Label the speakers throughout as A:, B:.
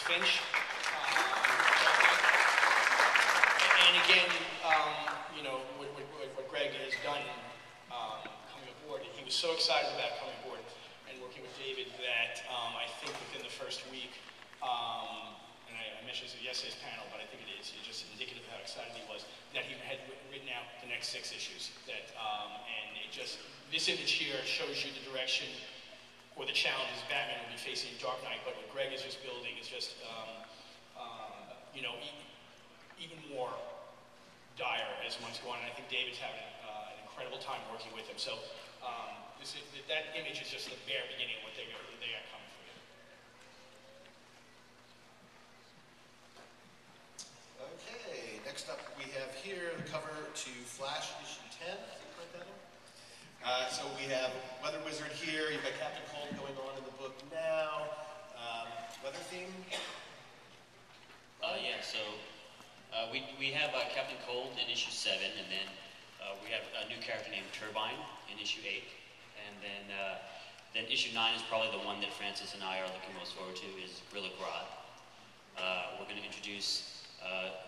A: Finch. And again, you know, what Greg has done coming aboard, he was so excited about coming aboard and working with David that I think within the first week, and I mentioned this at yesterday's panel, but I think it's just indicative of how excited he was, that he had written out the next 6 issues. And it just, this image here shows you the direction or the challenges Batman will be facing in Dark Knight, but what Greg is just building is just, you know, even more dire as months go on, and I think David's having an incredible time working with him. So that image is just the bare beginning of what they got coming for you.
B: Okay, next up we have here the cover to Flash issue 10. So we have Weather Wizard here. You've got Captain Cold going on in the book now. Weather theme?
C: Yeah, so we have Captain Cold in issue 7, and then we have a new character named Turbine in issue 8, and then issue 9 is probably the one that Francis and I are looking most forward to, is Gorilla Grodd. We're going to introduce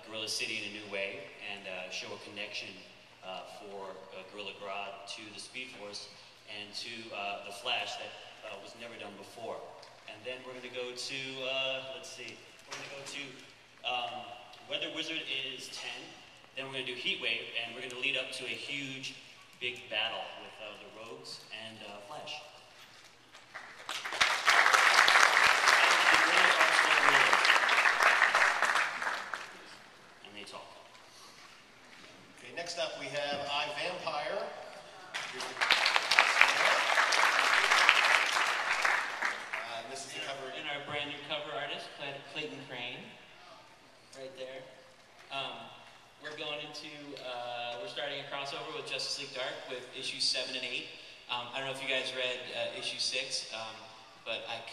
C: Gorilla City in a new way and show a connection for Gorilla Grodd to the Speed Force and to the Flash that was never done before. And then we're going to go to, let's see, we're going to go to Weather Wizard is 10, then we're going to do Heat Wave, and we're going to lead up to a huge, big battle with the Rogues and Flash. And they talk.
B: Okay, next up we have I, Vampire. This is the cover.
D: And our brand new cover artist, Clayton Crane. Right there. We're starting a crossover with Justice League Dark with issues 7 and 8. I don't know if you guys read issue 6, but I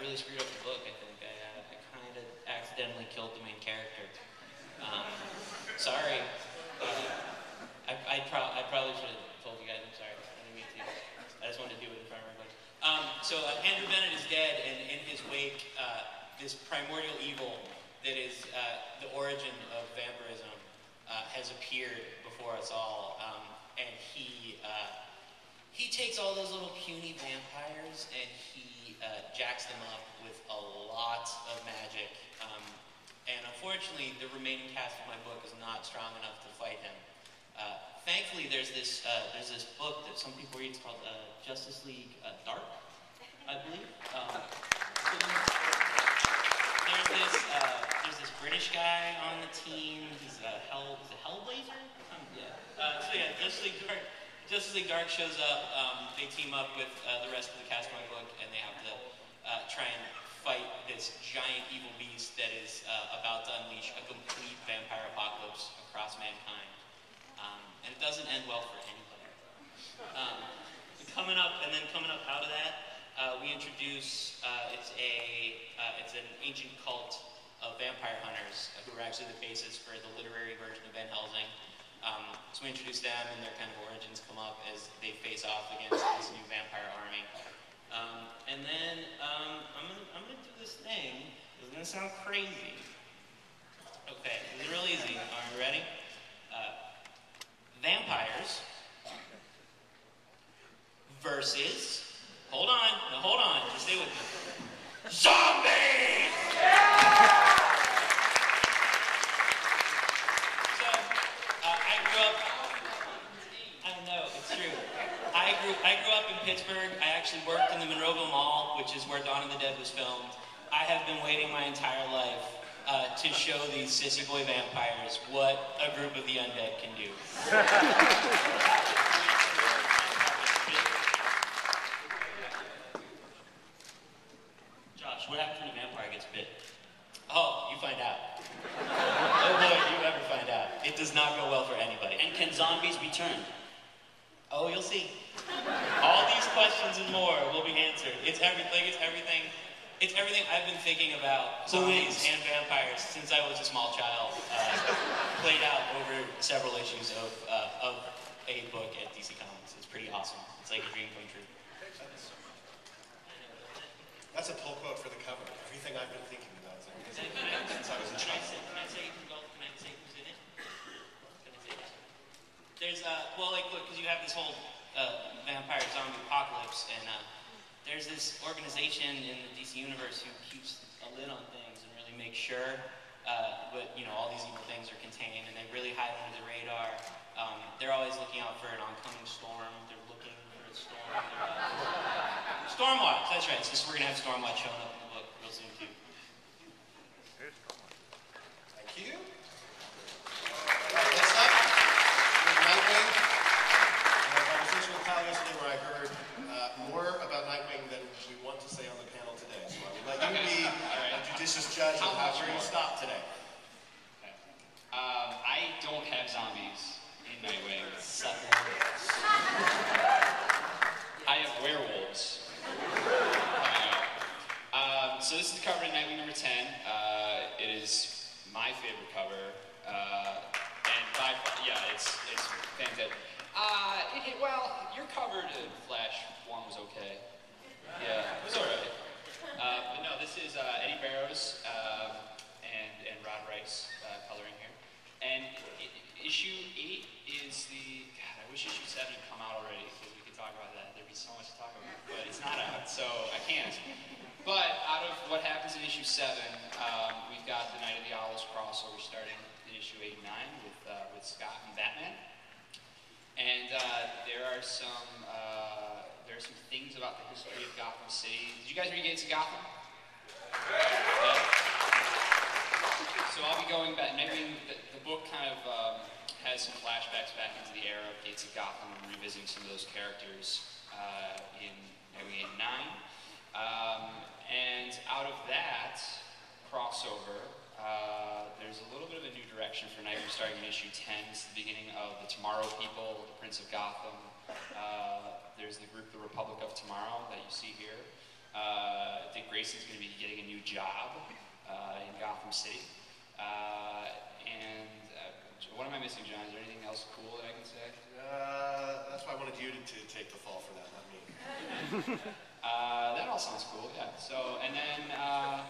D: really screwed up the book, I think. I kind of accidentally killed the main character. Sorry. I probably should have told you guys, I'm sorry. I didn't mean to. I just wanted to do it in front of everybody. So Andrew Bennett is dead, and in his wake, this primordial evil that is the origin of vampirism has appeared before us all, and he takes all those little puny vampires and he jacks them up with a lot of magic. And unfortunately, the remaining cast of my book is not strong enough to fight him. Thankfully, there's this book that some people read. It's called Justice League Dark, I believe. There's this British guy on the team. He's a Hellblazer? So yeah, Justice League Dark shows up. They team up with the rest of the cast of my book, and they have to try and fight this giant evil beast that is about to unleash a complete vampire apocalypse across mankind. And it doesn't end well for anybody. Coming up out of that, we introduce it's an ancient cult of vampire hunters who are actually the basis for the literary version of Van Helsing. So we introduce them, and their kind of origins come up as they face off against this new vampire army. And then I'm gonna do this thing. It's gonna sound crazy. Okay, this is real easy. Are you ready? Vampires versus. Hold on. Just stay with me. Zombies! So, I grew up. I know, it's true. I grew up in Pittsburgh. I actually worked in the Monroeville Mall, which is where Dawn of the Dead was filmed. I have been waiting my entire life to show these sissy boy vampires what a group of the undead can do. Josh, what happens when a vampire gets bit? Oh, you find out. Oh boy, you ever find out. It does not go well for anybody.
C: And can zombies be turned?
D: Oh, you'll see. All these questions and more will be answered. It's everything I've been thinking about zombies and vampires since I was a small child. Played out over several issues of a book at DC Comics. It's pretty awesome. It's like a dream come true.
B: That's That's a pull quote for the cover. Everything I've been thinking about since I was a
D: Can I
B: child.
D: say who's in it? Can I say that? There's well, like, look, because you have this whole vampire zombie apocalypse, and there's this organization in the DC universe who keeps a lid on things and really makes sure but all these evil things are contained, and they really hide under the radar. They're always looking out for an oncoming storm. They're looking for a storm. Stormwatch, that's right. So we're gonna have Stormwatch showing up in the book real soon too.
B: Thank you. All right, next up, we have Nightwing. I had a conversation with Kyle yesterday where I heard more about Nightwing than we want to say on the panel today. So I would like you to be a judicious judge of how we're going to stop today.
E: Okay. I don't have zombies in Nightwing.
D: Sucker.
E: I have werewolves coming out. So this is the cover in Nightwing number 10. It is my favorite cover. And by far, yeah, it's fantastic. Well, your cover to Flash 1 was okay. Yeah, it was alright. But no, this is Eddie Barrows and Rod Rice coloring here. And issue 8 is the... God, I wish issue 7 had come out already, because we could talk about that. There'd be so much to talk about. But it's not out, so I can't. But out of what happens in issue 7, we've got the Night of the Owls crossover starting in issue 8 and 9 with Scott and Batman. And there are some things about the history of Gotham City. Did you guys read Gates of Gotham? Yeah. So I'll be going back. Maybe the book kind of has some flashbacks back into the era of Gates of Gotham and revisiting some of those characters in maybe 8 and 9. And out of that crossover, there's a little bit of a new direction for Nightwing starting in issue 10. It's the beginning of the Tomorrow People, the Prince of Gotham. There's the group, the Republic of Tomorrow, that you see here. Dick Grayson's going to be getting a new job in Gotham City. What am I missing, John? Is there anything else cool that I can say?
B: That's why I wanted you to take the fall for that, not me.
E: That all sounds cool, yeah. So, and then, I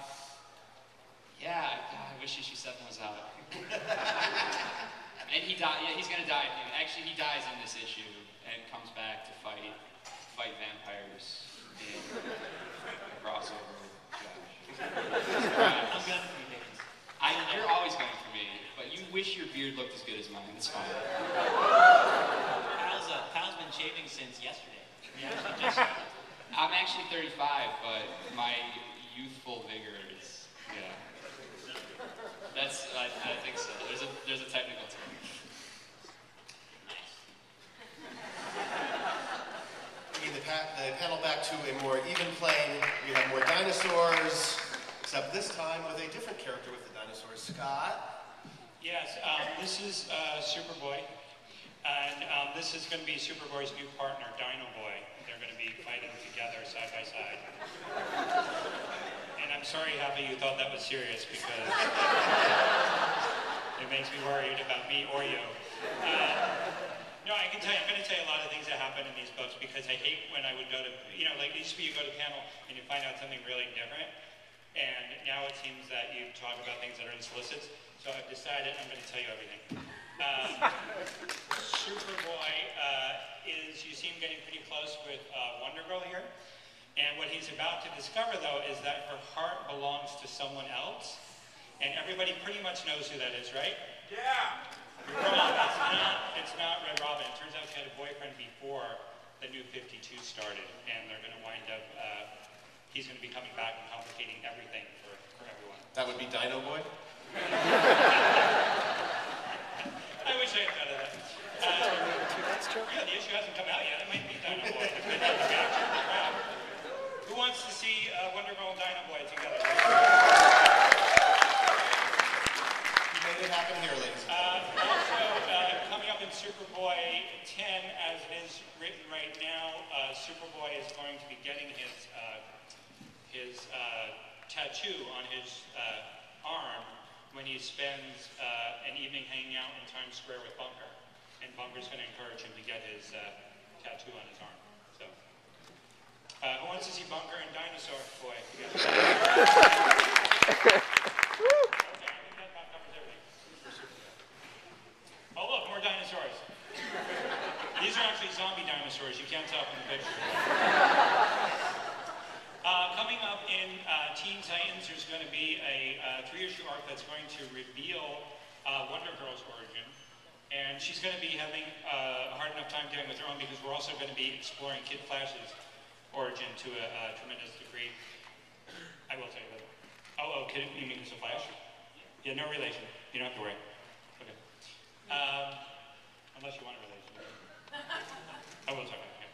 E: wish issue 7 was out. And he died. Yeah, he's gonna die. Actually, he dies in this issue and comes back to fight vampires in a crossover with Josh.
D: I'm gunning for you, Dickens.
E: You're always gunning for me, but you wish your beard looked as good as mine. It's fine.
D: Kyle's been shaving since yesterday. Yeah,
E: I'm actually 35, but my youthful vigor is, yeah. I think so. There's a technical term.
B: Bringing the panel back to a more even plane, we have more dinosaurs, except this time with a different character with the dinosaurs. Scott?
F: Yes, this is Superboy, and this is going to be Superboy's new partner, Dino Boy. They're going to be fighting together side by side. And I'm sorry, Happy, you thought that was serious, because it makes me worried about me or you. No, I can tell you, I'm going to tell you a lot of things that happen in these books, because I hate when I would go to, like it used to be you go to panel and you find out something really different, and now it seems that you talk about things that are unsolicited, so I've decided I'm going to tell you everything. Superboy you see him getting pretty close with Wonder Girl here, and what he's about to discover, though, is that her heart belongs to someone else, and everybody pretty much knows who that is, right? Yeah! You're wrong. It's not Red Robin. It turns out she had a boyfriend before the new 52 started, and they're going to wind up, he's going to be coming back and complicating everything for everyone.
B: That would be Dino Boy?
F: I wish I had thought of that. Yeah, the issue hasn't come out yet. It might be Dino Boy. Who wants to see Wonder Girl and Dino Boy together?
B: You made it happen here, ladies and gentlemen.
F: Also, coming up in Superboy 10, as it is written right now, Superboy is going to be getting his tattoo on his arm when he spends an evening hanging out in Times Square with Bunker. And Bunker's going to encourage him to get his tattoo on his arm. So, who wants to see Bunker and Dinosaur Boy together? Oh, look, more dinosaurs. These are actually zombie dinosaurs. You can't tell from the picture. Coming up in Teen Titans, there's going to be a 3-issue arc that's going to reveal Wonder Girl's origin. And she's going to be having a hard enough time dealing with her own because we're also going to be exploring Kid Flash's origin to a tremendous degree. I will tell you that. Oh, Kid, you mean it's a Flash? Yeah, no relation. You don't have to worry. Okay. Unless you want a relation. I will talk about it.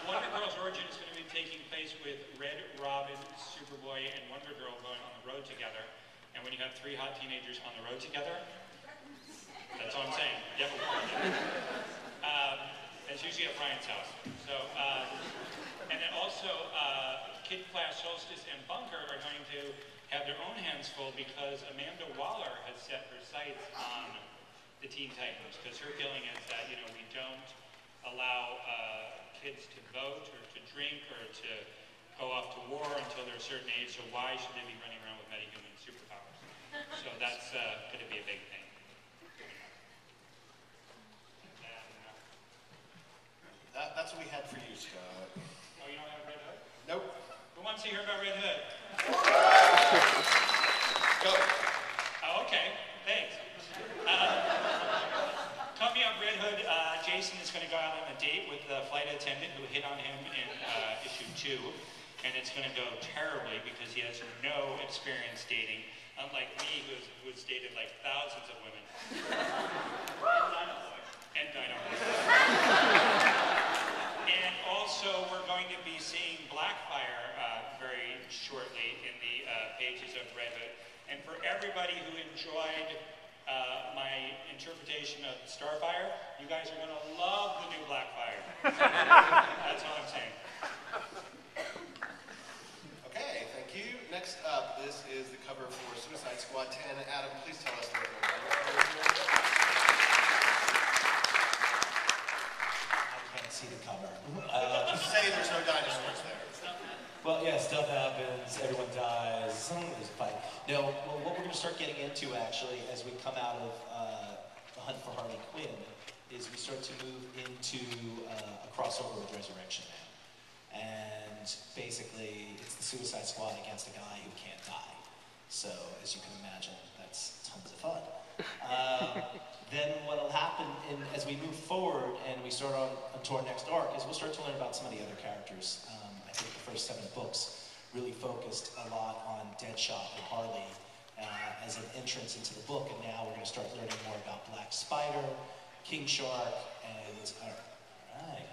F: Wonder Girl's origin is going to be taking place with Red Robin, Superboy, and Wonder Girl going on the road together. And when you have 3 hot teenagers on the road together, that's all I'm saying. Yep. It's usually at Brian's house. So, and then also, Kid Flash, Solstice, and Bunker are going to have their own hands full because Amanda Waller has set her sights on the Teen Titans. Because her feeling is that, you know, we don't allow kids to vote or to drink or to go off to war until they're a certain age. So why should they be running around with metahuman superpowers? So that's going to be a big thing.
B: That's what we had for you, Scott.
F: Oh, you don't have Red Hood?
B: Nope.
F: Who wants to hear about Red Hood?
B: Go.
F: Oh, okay. Thanks. Coming up, Red Hood, Jason is going to go out on a date with the flight attendant who hit on him in issue 2. And it's going to go terribly because he has no experience dating, unlike me, who has dated like thousands of women. And Dino Boy. And also, we're going to be seeing Blackfire very shortly in the pages of Red Hood. And for everybody who enjoyed my interpretation of Starfire, you guys are going to love the new Blackfire. That's all I'm saying.
B: Okay, thank you. Next up, this is the cover for Suicide Squad 10. Adam, please tell us what we're doing.
G: See the cover.
B: Just say there's no dinosaurs there.
G: Well, yeah, stuff happens, everyone dies, there's a fight. No, well, what we're going to start getting into, actually, as we come out of the hunt for Harley Quinn, is we start to move into a crossover with Resurrection now. And basically, it's the Suicide Squad against a guy who can't die. So, as you can imagine, that's tons of fun. Then what will happen as we move forward and we start on to our next arc is we'll start to learn about some of the other characters. I think the first 7 books really focused a lot on Deadshot and Harley as an entrance into the book, and now we're going to start learning more about Black Spider, King Shark, and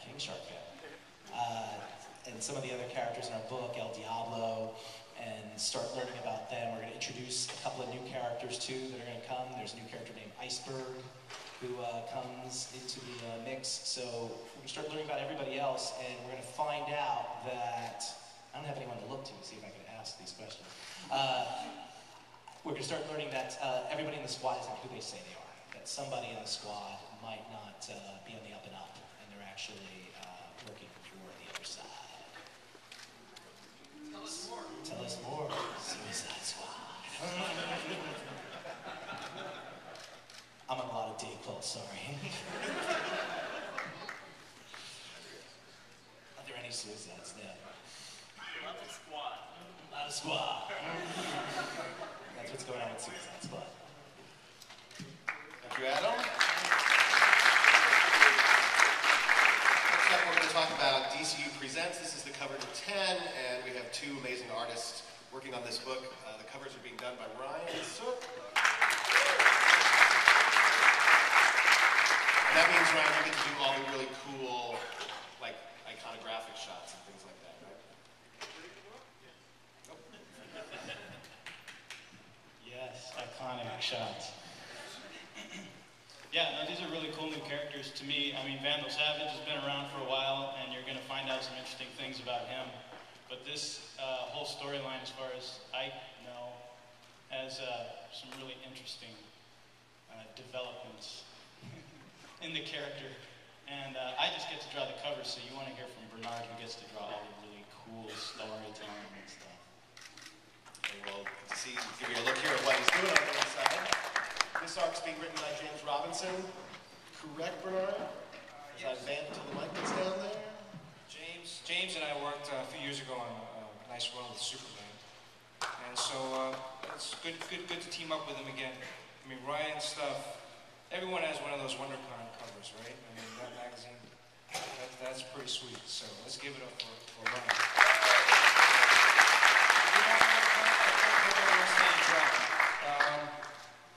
G: King Shark and some of the other characters in our book, El Diablo, and start learning about them. We're going to introduce a couple of new characters too that are going to come. There's a new character named Iceberg who comes into the mix. So we're going to start learning about everybody else, and we're going to find out that, I don't have anyone to look to see if I can ask these questions. We're going to start learning that everybody in the squad isn't who they say they are. That somebody in the squad might not be on the up and up, and they're actually working for the other side.
B: Tell us more.
G: Tell us more. Suicide Squad. I'm on a lot of date calls, sorry. Are there any suicides? No.
F: Love the squad.
G: A lot of squad. That's what's going on with Suicide Squad.
B: Thank you, Adam. Next up, we're going to talk about DCU Presents. This is the cover to 10, and we have 2 amazing artists working on this book. The covers are being done by Ryan Sook. And that means, Ryan, you get to do all the really cool, like, iconographic shots and things like that, right?
H: Yes, iconic shots. Yeah, no, these are really cool new characters to me. I mean, Vandal Savage has been around for a while, and you're going to find out some interesting things about him. But this whole storyline, as far as I know, has some really interesting developments in the character. And I just get to draw the covers, so you want to hear from Bernard, who gets to draw all the really cool storytelling and stuff.
B: being written by James Robinson. Correct, Bernard? As I vamp until the mic gets down there.
I: James and I worked a few years ago on a nice run with Superboy, and so it's good to team up with him again. I mean, Ryan's stuff. Everyone has one of those WonderCon covers, right? I mean, that magazine. That's pretty sweet. So let's give it up for Ryan.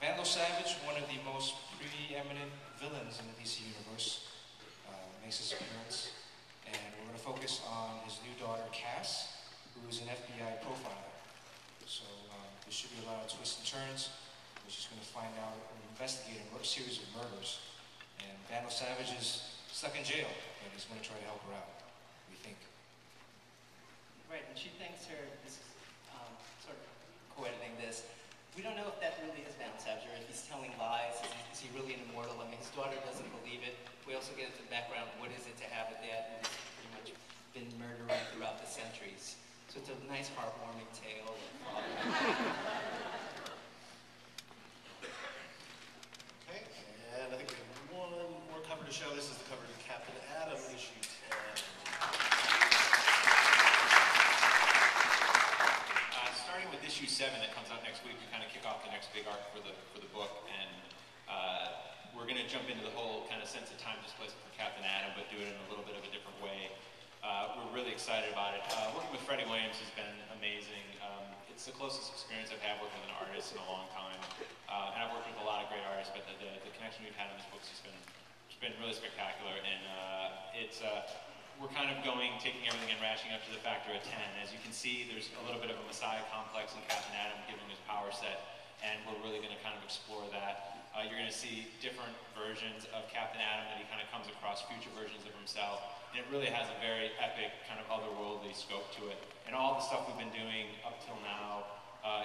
I: Vandal Savage, one of the most preeminent villains in the DC universe, makes his appearance. And we're going to focus on his new daughter, Cass, who is an FBI profiler. So there should be a lot of twists and turns. We're just going to find out and investigate a series of murders. And Vandal Savage is stuck in jail, but he's going to try to help her out, we think.
J: Right, and she thinks her, this is sort of co-editing this. We don't know if that really is Vandal Savage or if he's telling lies. Is he really an immortal? I mean, his daughter doesn't believe it. We also get into the background, what is it to have a dad who's pretty much been murdering throughout the centuries. So it's a nice, heartwarming tale.
B: Okay, and I think we have one more cover to show. This is the cover of Captain Atom, issue 10.
E: Starting with issue 7 that comes out next week, we kind of kick off the next big arc for the book, and we're going to jump into the whole kind of sense of time displacement for Captain Atom, but do it in a little bit of a different way. We're really excited about it. Working with Freddie Williams has been amazing. It's the closest experience I've had working with an artist in a long time, and I've worked with a lot of great artists, but the connection we've had on this book has been really spectacular, and we're kind of taking everything and ratcheting up to the factor of 10. As you can see, there's a little bit of a messiah complex in Captain Atom, given his power set, and we're really going to kind of explore that. You're going to see different versions of Captain Atom that he kind of comes across, future versions of himself, and it really has a very epic kind of otherworldly scope to it. And all the stuff we've been doing up till now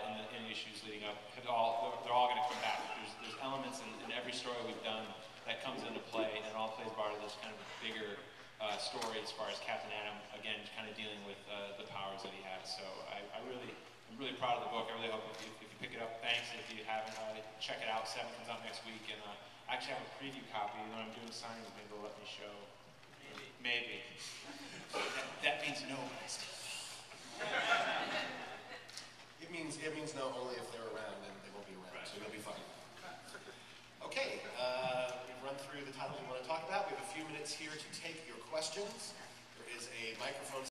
E: in the issues leading up, they're all going to come back. There's elements in every story we've done that comes into play, and it all plays part of this kind of bigger story as far as Captain Atom, again, kind of dealing with the powers that he has. So I'm really proud of the book. I really hope if you pick it up, thanks. If you haven't, check it out. 7 comes out next week, and I actually have a preview copy. When I'm doing signings, maybe they'll let me show. Maybe. That means no.
B: It means no only if they're around, and they won't be around, so it'll be fun. Okay, we've run through the titles we want to talk about. We have a few minutes here to take your questions. There is a microphone